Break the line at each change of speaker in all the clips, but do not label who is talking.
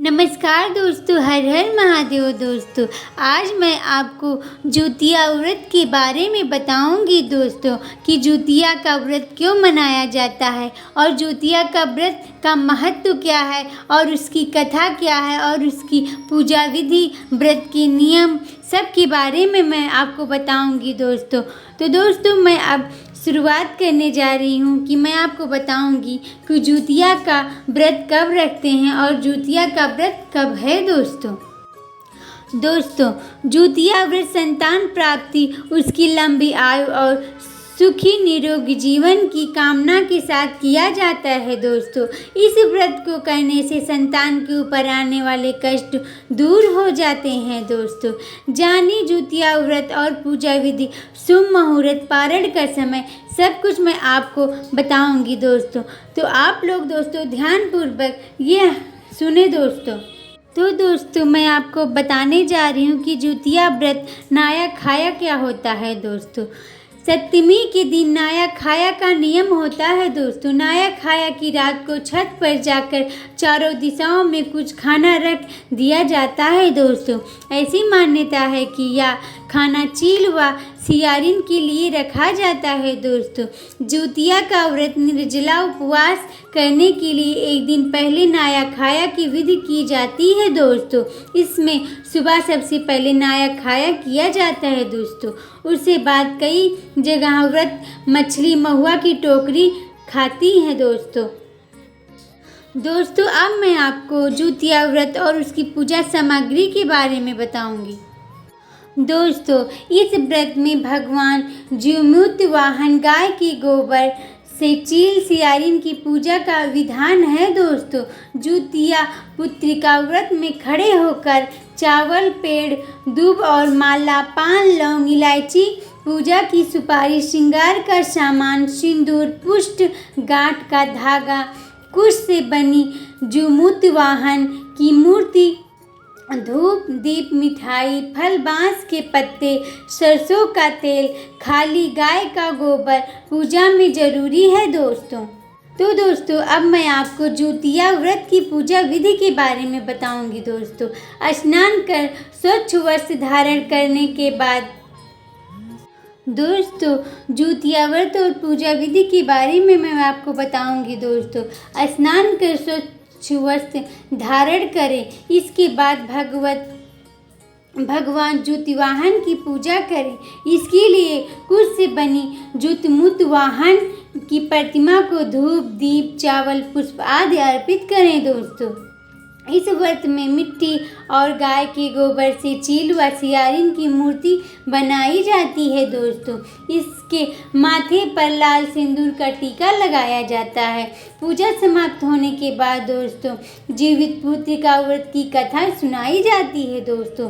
नमस्कार दोस्तों, हर हर महादेव दोस्तों। आज मैं आपको ज्यूतिया व्रत के बारे में बताऊंगी दोस्तों कि ज्यूतिया का व्रत क्यों मनाया जाता है और ज्यूतिया का व्रत का महत्व क्या है और उसकी कथा क्या है और उसकी पूजा विधि, व्रत के नियम सब के बारे में मैं आपको बताऊंगी दोस्तों। तो दोस्तों मैं अब शुरुआत करने जा रही हूँ कि मैं आपको बताऊंगी कि ज्यूतिया का व्रत कब रखते हैं और ज्यूतिया का व्रत कब है दोस्तों। ज्यूतिया व्रत संतान प्राप्ति, उसकी लंबी आयु और सुखी निरोगी जीवन की कामना के साथ किया जाता है दोस्तों। इस व्रत को करने से संतान के ऊपर आने वाले कष्ट दूर हो जाते हैं दोस्तों। जानिए ज्यूतिया व्रत और पूजा विधि, शुभ मुहूर्त, पारण का समय, सब कुछ मैं आपको बताऊंगी दोस्तों। तो आप लोग दोस्तों ध्यानपूर्वक ये सुने दोस्तों। तो दोस्तों मैं आपको बताने जा रही हूँ कि ज्यूतिया व्रत नाया खाया क्या होता है दोस्तों। सप्तमी के दिन नाया खाया का नियम होता है दोस्तों। नाया खाया की रात को छत पर जाकर चारों दिशाओं में कुछ खाना रख दिया जाता है दोस्तों। ऐसी मान्यता है कि यह खाना चील व सियारिन के लिए रखा जाता है दोस्तों। ज्यूतिया का व्रत निर्जला उपवास करने के लिए एक दिन पहले नाया खाया की विधि की जाती है दोस्तों। इसमें सुबह सबसे पहले नाया खाया किया जाता है दोस्तों। उसके बाद कई जगह व्रत मछली, महुआ की टोकरी खाती है दोस्तों। अब मैं आपको ज्यूतिया व्रत और उसकी पूजा सामग्री के बारे में बताऊंगी दोस्तों। इस व्रत में भगवान जीवमुक्त वाहन गाय के गोबर से चील सियारिन की पूजा का विधान है दोस्तों। ज्यूतिया पुत्रिका व्रत में खड़े होकर चावल, पेड़, दूब और माला, पान, लौंग, इलायची, पूजा की सुपारी, श्रृंगार का सामान, सिंदूर, पुष्प, गांठ का धागा, कुश से बनी जीवमुक्त वाहन की मूर्ति, धूप, दीप, मिठाई, फल, बांस के पत्ते, सरसों का तेल, खाली गाय का गोबर पूजा में जरूरी है दोस्तों। तो दोस्तों अब मैं आपको ज्यूतिया व्रत की पूजा विधि के बारे में बताऊंगी दोस्तों। स्नान कर स्वच्छ वस्त्र धारण करने के बाद दोस्तों ज्यूतिया व्रत और पूजा विधि के बारे में मैं आपको बताऊंगी दोस्तों। स्नान कर स्वच्छ वस्त्र धारण करें। इसके बाद भगवान ज्योतिवाहन की पूजा करें। इसके लिए कुश से बनी ज्योतिमुक्त वाहन की प्रतिमा को धूप, दीप, चावल, पुष्प आदि अर्पित करें दोस्तों। इस व्रत में मिट्टी और गाय के गोबर से चील व सियारिन की मूर्ति बनाई जाती है दोस्तों। इसके माथे पर लाल सिंदूर का टीका लगाया जाता है। पूजा समाप्त होने के बाद दोस्तों जीवित पुत्रिका व्रत की कथा सुनाई जाती है दोस्तों।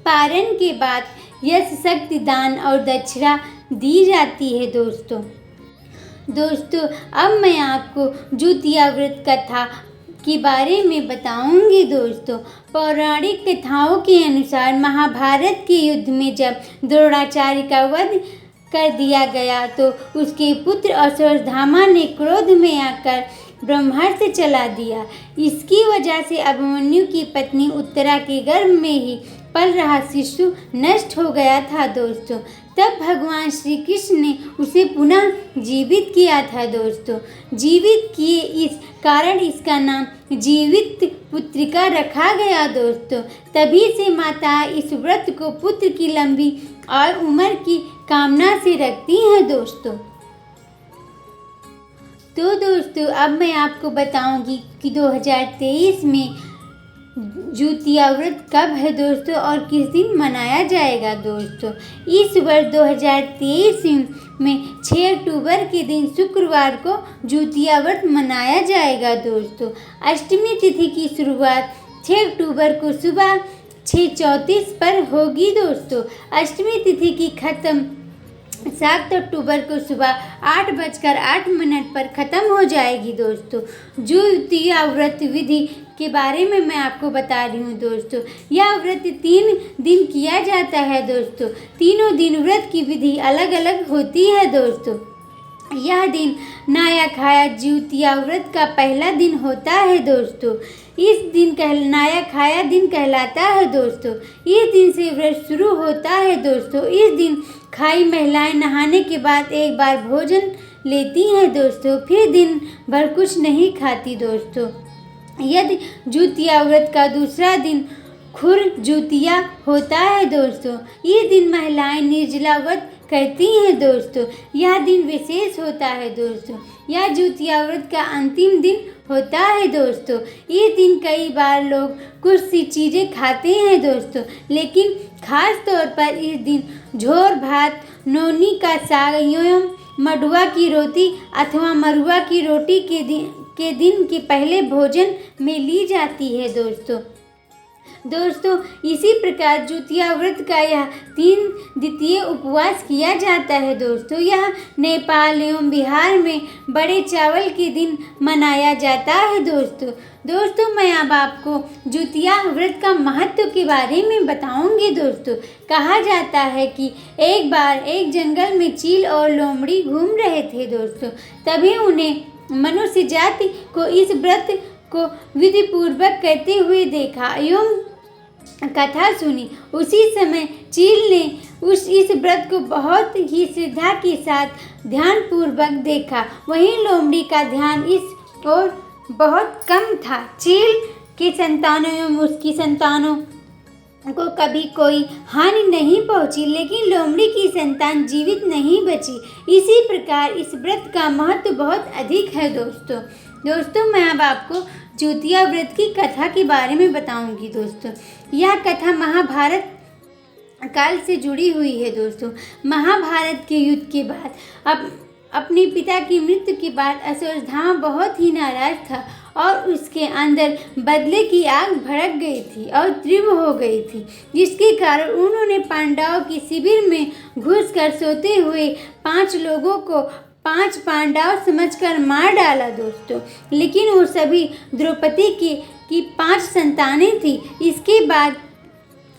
पारण के बाद यश, शक्ति, दान और दक्षिणा दी जाती है दोस्तों। अब मैं आपको ज्यूतिया व्रत कथा के बारे में बताऊंगी दोस्तों। पौराणिक कथाओं के अनुसार महाभारत के युद्ध में जब द्रोणाचार्य का वध कर दिया गया तो उसके पुत्र अश्वत्थामा ने क्रोध में आकर ब्रह्मास्त्र चला दिया। इसकी वजह से अभिमन्यु की पत्नी उत्तरा के गर्भ में ही पल रहा शिशु नष्ट हो गया था दोस्तों। तब भगवान श्री कृष्ण ने उसे पुनः जीवित किया था दोस्तों। जीवित किए इस कारण इसका नाम जीवित पुत्रिका रखा गया दोस्तों। तभी से माता इस व्रत को पुत्र की लंबी और उम्र की कामना से रखती हैं दोस्तों। तो दोस्तों अब मैं आपको बताऊंगी कि 2023 में ज्यूतिया व्रत कब है दोस्तों और किस दिन मनाया जाएगा दोस्तों। इस वर्ष 2023 में 6 अक्टूबर के दिन शुक्रवार को ज्यूतिया व्रत मनाया जाएगा दोस्तों। अष्टमी तिथि की शुरुआत 6 अक्टूबर को सुबह 6:34 पर होगी दोस्तों। अष्टमी तिथि की खत्म 7 अक्टूबर को सुबह 8:08 पर ख़त्म हो जाएगी दोस्तों। ज्यूतिया व्रत विधि के बारे में मैं आपको बता रही हूँ दोस्तों। यह व्रत 3 दिन किया जाता है दोस्तों। तीनों दिन व्रत की विधि अलग अलग होती है दोस्तों। यह दिन नाया खाया ज्यूतिया व्रत का पहला दिन होता है दोस्तों। इस दिन नहाया खाया दिन कहलाता है दोस्तों। इस दिन से व्रत शुरू होता है दोस्तों। इस दिन खाई महिलाएं नहाने के बाद एक बार भोजन लेती हैं दोस्तों, फिर दिन भर कुछ नहीं खाती दोस्तों। यदि जुतिया व्रत का दूसरा दिन खुर जुतिया होता है दोस्तों। इस दिन महिलाएं निर्जला व्रत करती हैं दोस्तों। यह दिन विशेष होता है दोस्तों। यह जुतिया व्रत का अंतिम दिन होता है दोस्तों। इस दिन कई बार लोग कुछ सी चीज़ें खाते हैं दोस्तों, लेकिन खास तौर पर इस दिन झोर भात, नौनी का साग एवं मडुआ की रोटी अथवा मरुआ की रोटी के दिन के पहले भोजन में ली जाती है दोस्तों। इसी प्रकार जुतिया व्रत का यह 3 द्वितीय उपवास किया जाता है दोस्तों। यह नेपाल एवं बिहार में बड़े चावल के दिन मनाया जाता है दोस्तों। मैं अब आपको जुतिया व्रत का महत्व के बारे में बताऊंगी दोस्तों। कहा जाता है कि एक बार एक जंगल में चील और लोमड़ी घूम रहे थे दोस्तों। तभी उन्हें मनुष्य जाति को इस व्रत को विधि पूर्वक करते हुए देखा एवं कथा सुनी। उसी समय चील ने इस व्रत को बहुत ही श्रद्धा के साथ ध्यान पूर्वक देखा। वहीं लोमड़ी का ध्यान इस ओर बहुत कम था। चील के संतानों एवं उसकी संतानों को कभी कोई हानि नहीं पहुंची, लेकिन लोमड़ी की संतान जीवित नहीं बची। इसी प्रकार इस व्रत का महत्व बहुत अधिक है दोस्तों। मैं अब आपको जुतिया व्रत की कथा के बारे में बताऊंगी दोस्तों। यह कथा महाभारत काल से जुड़ी हुई है दोस्तों। महाभारत के युद्ध के बाद अपने पिता की मृत्यु के बाद अश्वत्थामा बहुत ही नाराज था और उसके अंदर बदले की आग भड़क गई थी और तीव्र हो गई थी, जिसके कारण उन्होंने पांडवों की शिविर में घुसकर सोते हुए 5 लोगों को 5 पांडव समझकर मार डाला दोस्तों। लेकिन वो सभी द्रौपदी की 5 संतानें थी। इसके बाद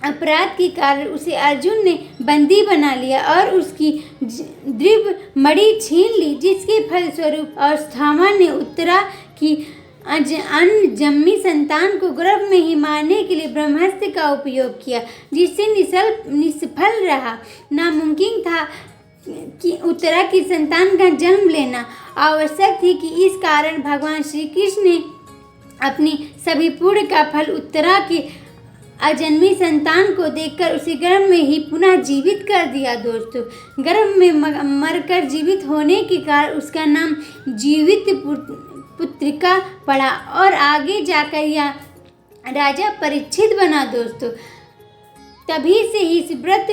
अपराध के कारण उसे अर्जुन ने बंदी बना लिया और उसकी दिव्य मणि छीन ली, जिसके फलस्वरूप अश्वत्थामा ने उत्तरा की अनजन्मी संतान को गर्भ में ही मारने के लिए ब्रह्मास्त्र का उपयोग किया, जिससे निष्फल रहा। नामुमकिन था कि उत्तरा की संतान का जन्म लेना आवश्यक थी कि इस कारण भगवान श्री कृष्ण ने अपनी सभी पुण्य का फल उत्तरा के अजन्मी संतान को देकर उसे गर्भ में ही पुनः जीवित कर दिया दोस्तों। गर्भ में मरकर जीवित होने के कारण उसका नाम जीवित पुत्रिका पड़ा और आगे जाकर यह राजा परीक्षित बना दोस्तों। तभी से इस व्रत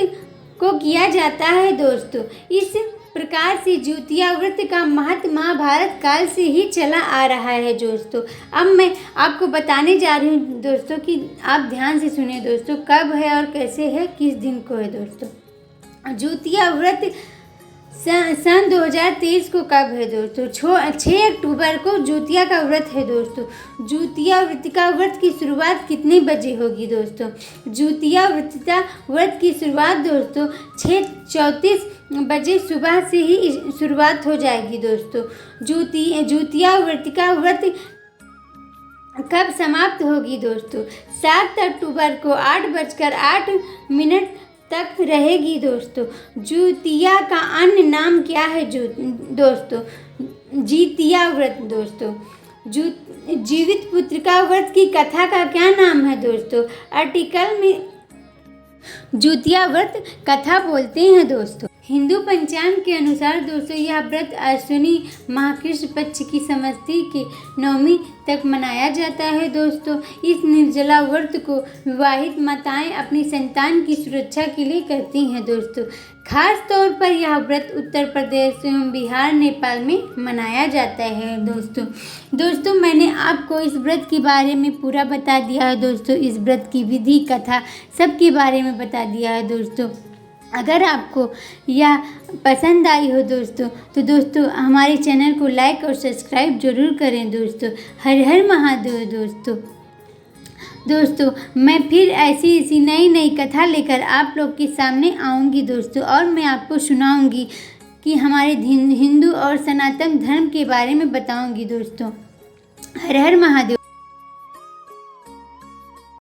को किया जाता है दोस्तों। इस प्रकार से जुतिया व्रत का महत्व महाभारत काल से ही चला आ रहा है दोस्तों। अब मैं आपको बताने जा रही हूँ दोस्तों कि आप ध्यान से सुने दोस्तों, कब है और कैसे है, किस दिन को है दोस्तों। जुतिया व्रत सन 2023 को कब है दोस्तों? 6 अक्टूबर को जुतिया का व्रत है दोस्तों। जुतिया व्रत की शुरुआत कितने बजे होगी दोस्तों? जुतिया व्रत की शुरुआत दोस्तों 6:34 बजे सुबह से ही शुरुआत हो जाएगी दोस्तों। जुतिया व्रत कब समाप्त होगी दोस्तों? 7 अक्टूबर को 8:08 तक रहेगी दोस्तों। जुतिया का अन्य नाम क्या है दोस्तों? जितिया व्रत दोस्तों। जीवित पुत्रिका व्रत की कथा का क्या नाम है दोस्तों? आर्टिकल में जुतिया व्रत कथा बोलते हैं दोस्तों। हिंदू पंचांग के अनुसार दोस्तों यह व्रत अश्विनी माह कृष्ण पक्ष की समष्टि के 9वीं तक मनाया जाता है दोस्तों। इस निर्जला व्रत को विवाहित माताएं अपनी संतान की सुरक्षा के लिए करती हैं दोस्तों। खास तौर पर यह व्रत उत्तर प्रदेश एवं बिहार, नेपाल में मनाया जाता है दोस्तों। मैंने आपको इस व्रत के बारे में पूरा बता दिया है दोस्तों। इस व्रत की विधि, कथा सब के बारे में बता दिया है दोस्तों। अगर आपको यह पसंद आई हो दोस्तों तो दोस्तों हमारे चैनल को लाइक और सब्सक्राइब जरूर करें दोस्तों। हर हर महादेव दोस्तों मैं फिर ऐसी नई कथा लेकर आप लोग के सामने आऊँगी दोस्तों, और मैं आपको सुनाऊँगी कि हमारे हिंदू और सनातन धर्म के बारे में बताऊँगी दोस्तों। हर हर महादेव।